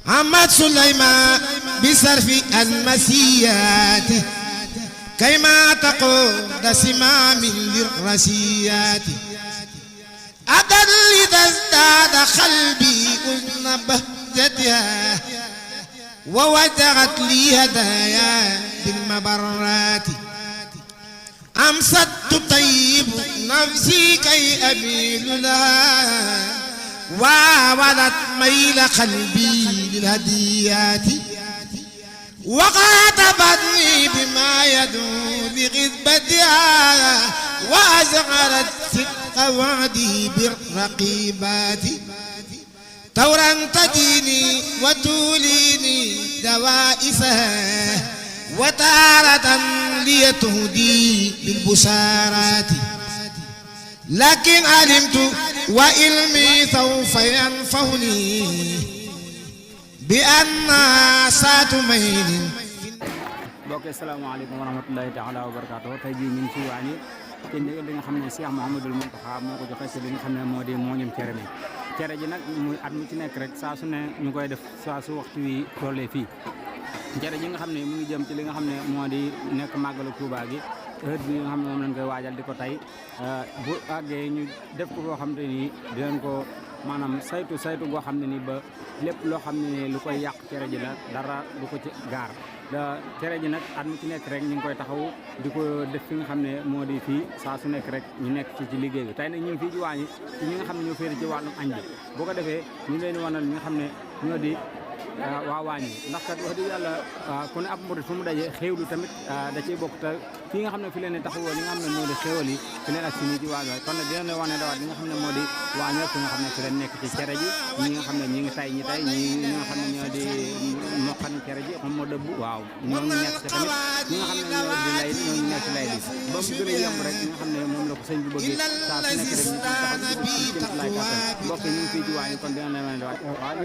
عمد سليمان بصرف المسيات كيما تقود سمام للرسيات أدل إذا ازداد قلبي أذن بهجتها ووجهت لي هدايا بالمبرات أمست تطيب نفسي كي أميل لها وولت ميل قلبي للهديات وخاطبتني بما يدعو لغذبتها وأزغرت صدق وعدي بالرقيبات تورا تديني وتوليني دوائسها وتارة ليتهدي بالبشارات لكن علمت وعلمي سوف ينفعني بأن سات ميل. mbokk asalaamaaleykum wa rahmatulahi taala wa barakaatu tey jii ñu ngi ci waañi te ndigal li nga xam ne Cheikh Mouhamadoul Mountakha moo ko joxe ci li nga xam ne moo di mooñum cere mi cere ji nag muy at mu ci nekk rek saa su ne ñu koy def saa su waxtu wi tollee fii cere ji nga xam ne mu ngi jëm ci li nga xam ne moo di nekk màggalu Touba gi heure bi nga xam ne moom lañ koy waajal di ko tey bu àggee ñu def ko foo xam te ni dinañ ko maanaam saytu goo xam ne ni ba lépp loo xam ne lu koy yàq cere ji la dara du ko ci gaar cere ji nag at mu ci nekk rek ñu ngi koy taxaw di ko def fi nga xam ne moo di fii saa su nekk rek ñu nekk ci liggéey bi tey nag ñu ngi fii ci waañi ci ñi nga xam ne ñoo féeri ci wàllum añ bi boo ko defee ñu leen wanal ñi nga xam ne ñoo di waa waañi ndax kat wax dëgg yàlla ku ne ab murit fu mu daje xéewlu tamit da ciy bokk te fii nga xam ne fi leen taxawoo li nga xam ne moo di xéewal yi fi leen ak si nii ci waañ kon nag dina leen wane dawaat li nga xam ne moo di waaño fi nga xam ne fi leen nekk ci cere ji ñi nga xam ne ñi ngi tay ñi tay ñi nga xam ne ñoo di moqan cere ji xam moo dëbb waaw ñoo ngi nekk ci tamit ñi nga xam ne ñoo di lay ñoo ngi nekk ci lay bi ba mu gën a yomb rek ñi nga xam ne moom la ko sëñ bi bëggee saa su nekk rek ñu taxaw ci kéem lay kàttan mbokk ñu ngi fii ci waañi kon dina leen wane dawaat waaw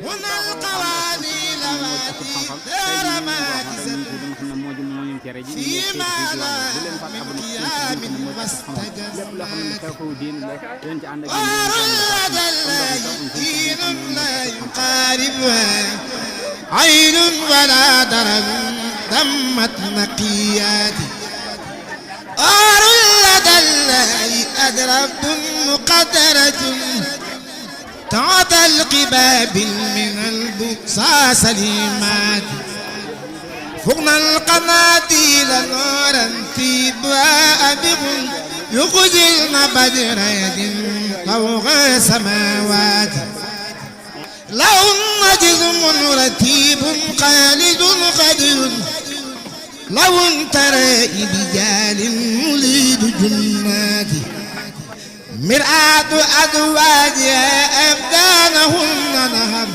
xam-xam tey jii ñu ngi wax rek ñu xam ne moo di mooñum cere ji ñu ngi fii ci waañi bu leen fàtte abonné ci seen xam ne mooy xam-xam lépp loo xam ne xew-xew diin la dinañ ci ànd ak yéen عين ولا درن دمت نقياتي آر لدى الله أدرب مقدرة تعطى القباب من البؤسا سليمات فوقنا القناديل نورا في دواء بغل يخجلنا بدر يد فوق سماوات لهم جزم رتيب خالد قدر لهم ترى بجال يريد جنات مرآة أزواجها أبدانهن نهر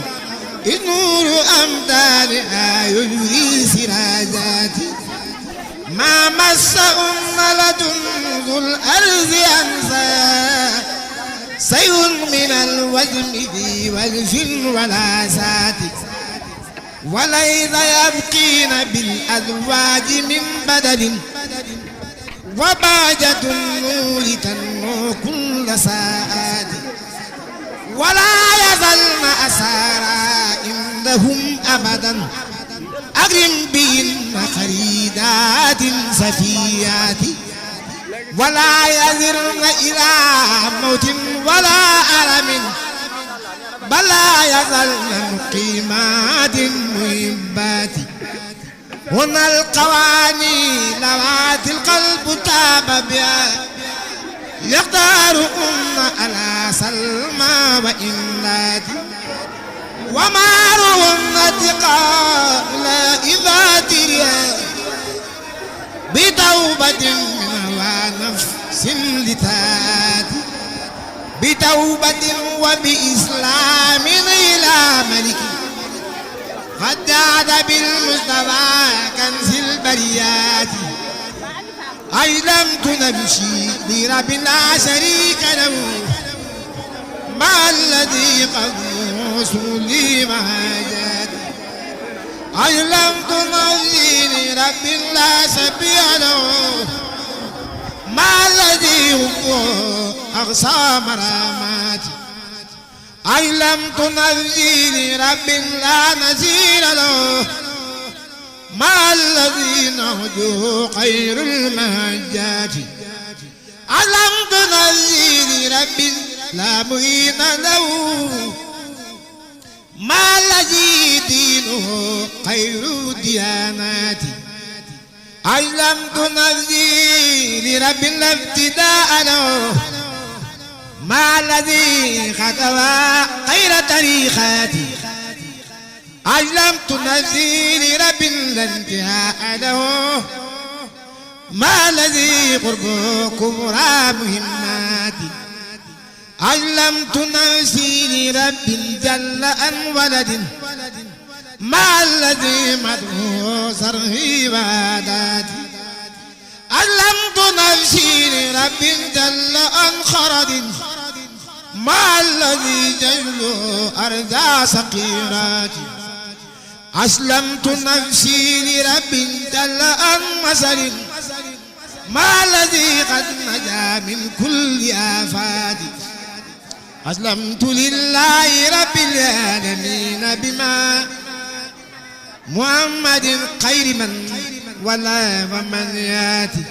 النور أمدانها يجري سراجات ما مسهن لدن ذو الأرض أنسى سيء من الوجم ذي وجه ولا سات وليس يبقين بالأزواج من بدل وباجة النور تنمو كل ساعات ولا يزلن أسارا عندهم أبدا أكرم بهن خريدات سفيات ولا يزرن إلى موت ولا ألم بلا يزلن مقيمات مهبات هنا القواني لوات القلب تاب بها يختارهن على سلمى وإنات ومارهن تقاء لا إذا تريا بتوبة ونفس لتات بتوبة وبإسلام إلى ملك قد جاد بالمصطفى كنز البريات أي لم تنمشي لرب لا شريك له مع الذي قد وصولي مهاجات أي لم تنمشي لرب لا شبيه له ما الذي هو أقصى مرامات علمت نفسي لرب لا نزيل له مع الذين هدوا خير المهجات علمت نفسي لرب لا معين له مع الذي دينه خير الديانات علمت نفسي لرب لا ابتداء له مع الذي خطوى خير طريقاتي علمت نفسي لرب لا انتهاء له مع الذي قربه كبرى مهماتي علمت نفسي لرب جل عن ولد مع الذي مدعو صرفي وعاداتي علمت نفسي لرب جل عن خرد مع الذي جله أرضى سقيراتي أسلمت نفسي لرب جل عن مثل مع الذي قد نجا من كل آفات أسلمت لله رب العالمين بما محمد خير من ولا ومن ياتي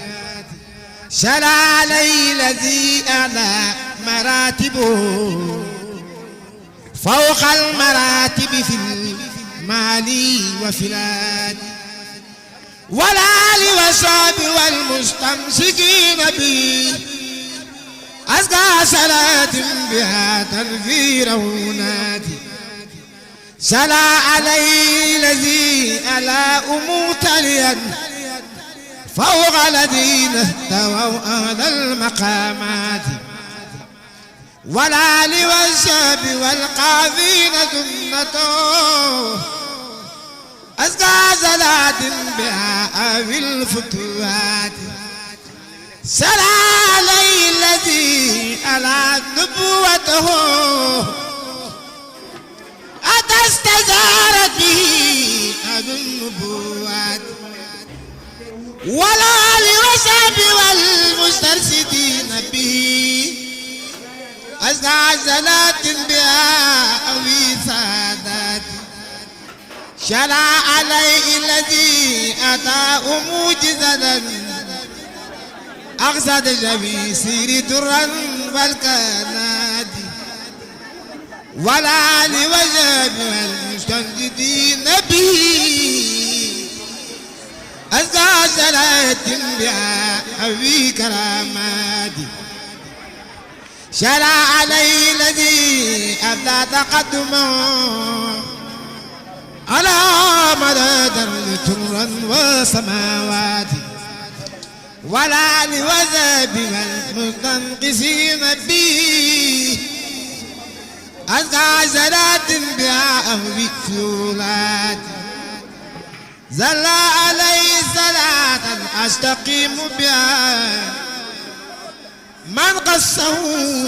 شرع علي الذي أعلى مراتبه فوق المراتب في المال وفي الآد والآل والصحب والمستمسكين به أزكى صلاة بها تنفي روناتي صلى علي الذي ألا ممتلئا فوق الذين اهتووا أهل المقامات والآل والشاب والقاذين سنته أزكى صلاة بها أوي الفتوات صلى علي الذي ألا نبوته أتستجارت به أهل النبوات والآل والشعب والمسترشدين به أزكى صلاة بها أوي سادات شرع عليه الذي أتاه موجزة أقصد جميع سير درا والكناد والآل والشعب والمستنجدين به أزكى صلاة بها أوي كراماتي شرع عليه الذي أبدى تقدمه على مدى ترا وسماوات والآل والشعب والمستنقصين به أزكى صلاة بها أهوي كيولات زل عليه صلاة أستقيم بها من قصه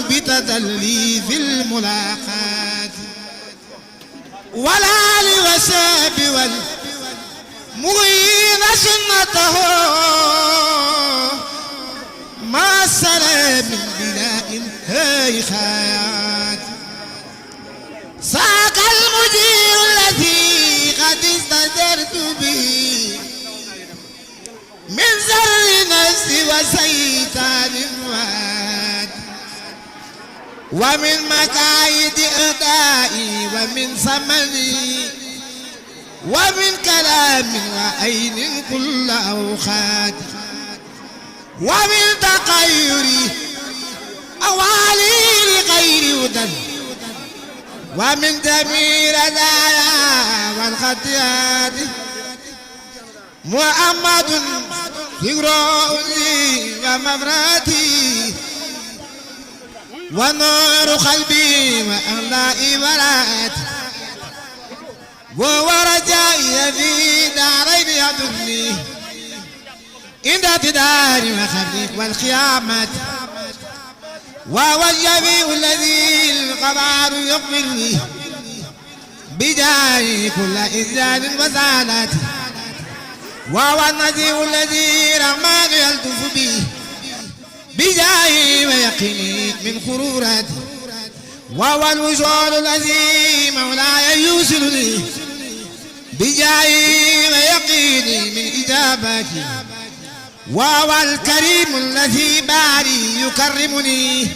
بتدلي في الملاقات والآل والشعب والمغين سنته ما سلام بلا انتهاء خيات ساق المدير الذي قد استدرت به من زر نفسي وسيطان واد ومن مكايد أدائي ومن ثمني ومن كلام وعين كل أوقات ومن تغير أوالي لغير هدى ومن دمير دايا والخطيات محمد فكروني ومفراتي ونور قلبي وأملائي وراتي ورجائي في دارين يدني عند اعتدار وخبري والخيامات وهو الجميع الذي القبار يقبلني بجاه كل إذان وزالات وهو النذير الذي رحمن يلطف به بجاه ويقيني من خروراتي وهو الوصول الذي مولاي يوصلني بجاهي ويقيني من إجابتي، وهو الكريم الذي باري يكرمني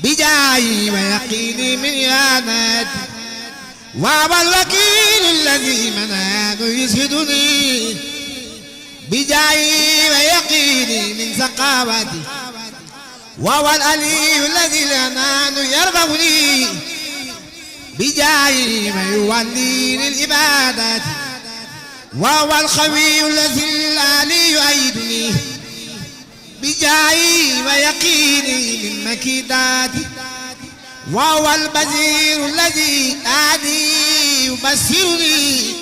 بجاهي ويقيني من إهانتي، وهو الوكيل الذي منان يسعدني بجاهي ويقيني من سقاوتي، وهو العلي الذي الأنان يرفعني بجاهي ويولي للعبادات، وهو الخوي الذي العلي يؤيدني بجاهي ويقيني من مكيداتي، وهو البصير الذي آدي يبصرني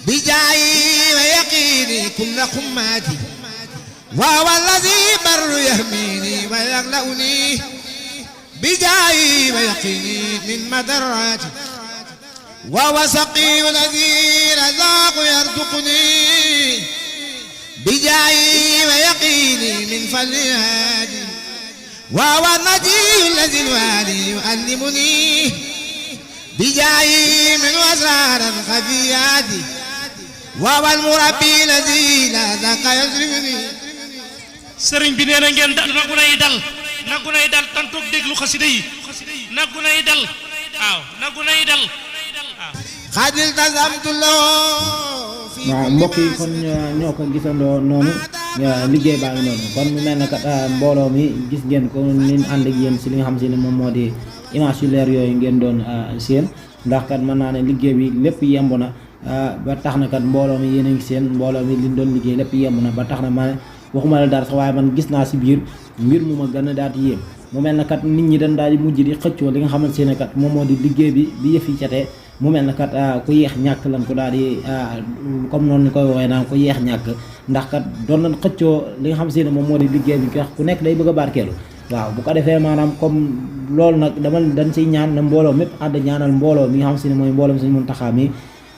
بجاهي ويقيني كل قماتي، وهو الذي بر يهميني ويغلأني بجاهي ويقيني من مدراتي، وهو سقي الذي رزاق يرزقني بجاهي ويقيني من فلهادي، وهو النجي الذي الوالي يعلمني بجاهي من أسرار خفيات، وهو المربي الذي لا ذاك يصرفني. sëriñ bi nee na ngeen dal nagu nay dal tantoog déglu xasida yi nagu nay dal waaw nagu nay dal waaw. xadil tasamtu loo waaw mbokk yi kon ñoo ko gisandoo noonu liggéey baa ngi noonu kon mu mel ne kat mbooloo mi gis ngeen ko ni ànd ak yéen si li nga xam si ne moom moo di image yu leer yooyu ngeen doon seen ndax kat mën naa ne liggéey bi lépp yemb na ba tax na kat mbooloo mi yéen a ngi seen mbooloo mi liñ doon liggéey lépp yemb na ba tax na ma waxuma la dara sax waaye man gis naa si biir mbir mu ma gën a daal di yéem mu mel ne kat nit ñi dañ daal di mujj di xëccoo li nga xamante ne kat moom moo di liggéey bi yëf yi catee mu mel ne kat ku yeex ñàkk lan ko daal di comme noonu ñu koy woowee naan ku yeex ñàkk ndax kat doon nañ xëccoo li nga xam si ne moom moo di liggéey bi ku nekk day bëgg a barkeelu waaw bu ko defee maanaam comme loolu nag dañ siy ñaan na mbooloo mépp ànd ñaanal mbooloo mi nga xam si ne mooy mbooloo Sëriñ Muntaxa mi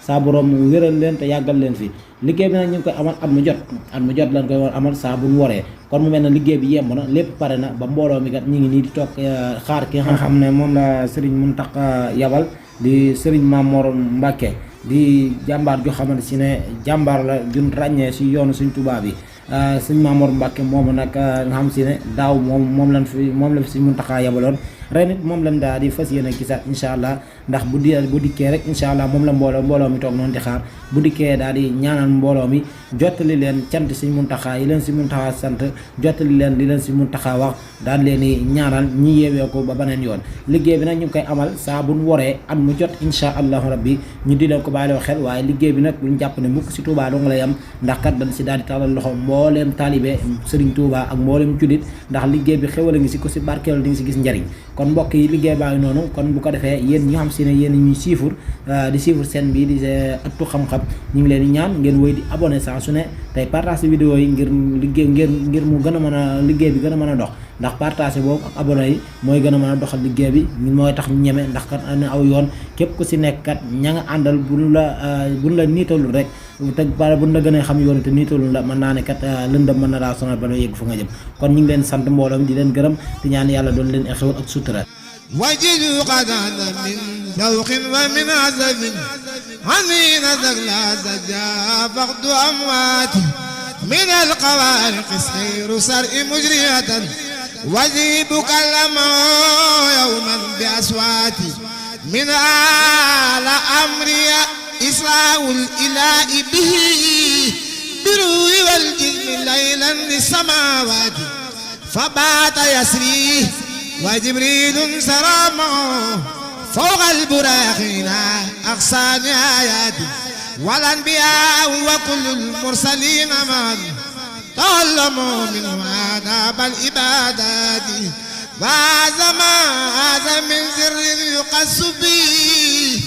saa borom wéral leen te yàggal leen fi liggéey bi nag ñu ngi koy amal at mu jot lañ koy war amal saa bu ñu waree kon mu mel ne liggéey bi yemb na lépp pare na ba mbooloo mi kat ñu ngi nii di toog xaar ki nga xam ne moom la Sëriñ Muntaxa yabal di Sëriñ Mamor Mbàkke di jàmbaar joo xamante si ne jàmbaar la jun ràññee si yoonu Sëriñ Tuubaa bi Sëriñ Mamor Mbàkke moomu nag nga xam si ne daaw moom la fi Sëriñ Muntaxa yabaloon ren it moom lañ daal di fas yéene gisaat incha allah ndax bu dikkee rek incha allah moom la mbooloo mi toog noonu di xaar bu dikkee daal di ñaanal mbooloo mi jottali leen cant Sëriñ Muntaxa yi leen Sëriñ Muntaxa sant jottali leen li leen Sëriñ Muntaxa wax daal leen di ñaanal ñi yeewee ko ba beneen yoon liggéey bi nag ñu ngi koy amal saa bu ñu waree at mu jot incha allahu rabbi ñu di leen ko bàyyiloo xel waaye liggéey bi nag buñ jàpp ne mukk si Touba dong lay am ndax kat dañ si daal di tàllal loxo mbooleem taalibe Sëriñ Touba ak mbooleem jullit ndax liggéey bi xewal a ngi si ko si barkeelu di nga si gis njariñ kon mbokk yi liggéey baa ngi noonu kon bu ko defee yéen ñi nga xam si ne yéen ñuy siifur di siifur seen bi di ëttu xam-xam ñu ngi leen di ñaan ngeen wéy di abonné saa su ne tey partage vidéo yi ngir mu gën a mën a liggéey bi gën a mën a dox ndax partage boobu ak abonné yi mooy gën a mën a doxal liggéey bi mooy tax ñu ñeme ndax kat am na aw yoon képp ku si nekk kat ña nga àndal buñ la niitalul rek te bare buñ la gën a xam yoon te niitalul la mën naa ne kat lëndëm mën na laa sonal ba doo yegg fu nga jëm kon ñu ngi leen sant mbooloo mi di leen gërëm di ñaan yàlla doon leen xewal ak sutura وجدوا قد من ذوق ومن عزب عنين ذغلا زجا فقد أمواتي من القوارق السير سرء مجرية وذيب كلمه يوما بأصواتي من آل أمري إسراء الإله به بالروح والجن ليلا للسماوات فبات يسريه وجبريل سرامه فوق البراقين أغصان آياتي والأنبياء وكل المرسلين من تعلموا منه آداب العبادات هذا من سر يقص به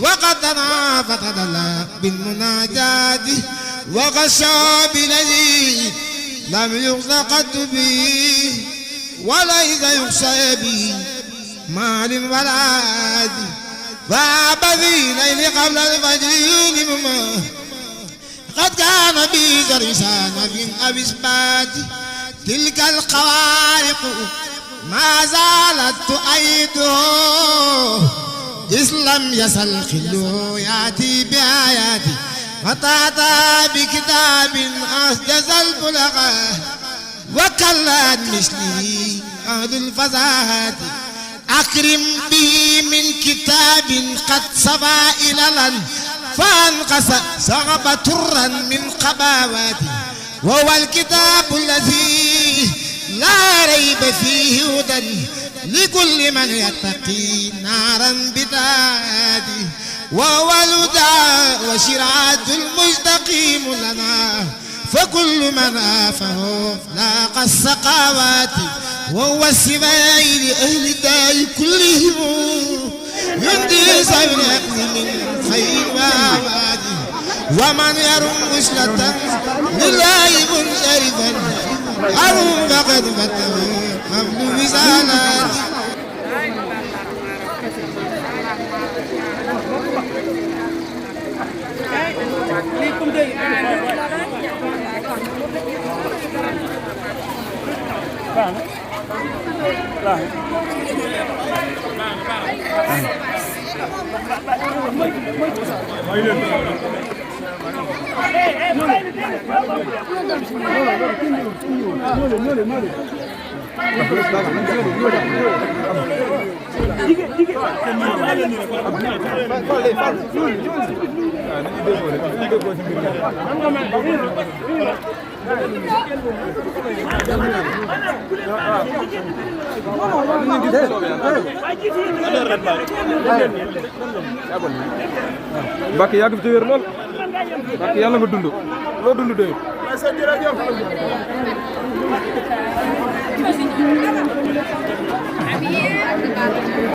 وقد تنافت الله بالمناجات وغشى بالذي لم يغز قد به وليس يخشى به مال ولا عادي فاب في ليل قبل الفجر يلمما قد كان بي درسان في أبسبات تلك الخوارق ما زالت تؤيده إذ لم يزل خلو يأتي بآياتي فتأتى بكتاب أسجز البلغاء وكلت مثلي أهل الفزاهات أكرم به من كتاب قد سبا إللا فانقص صعب ترا من قباواتي وهو الكتاب الذي لا ريب فيه هدى لكل من يتقي نارا بذاته وهو الهدى وشرعة المستقيم لنا فكل من آفه لاقى السقاوات وهو السماء لأهل الدار كلهم يندي سبيل العقل من خير وعباده ومن يرم وصلة لله منصرفا أرم فقد فته قبل وصالات Mbacke yàgg fi wér lool Mbacke yàlla nga dund loo dund doyul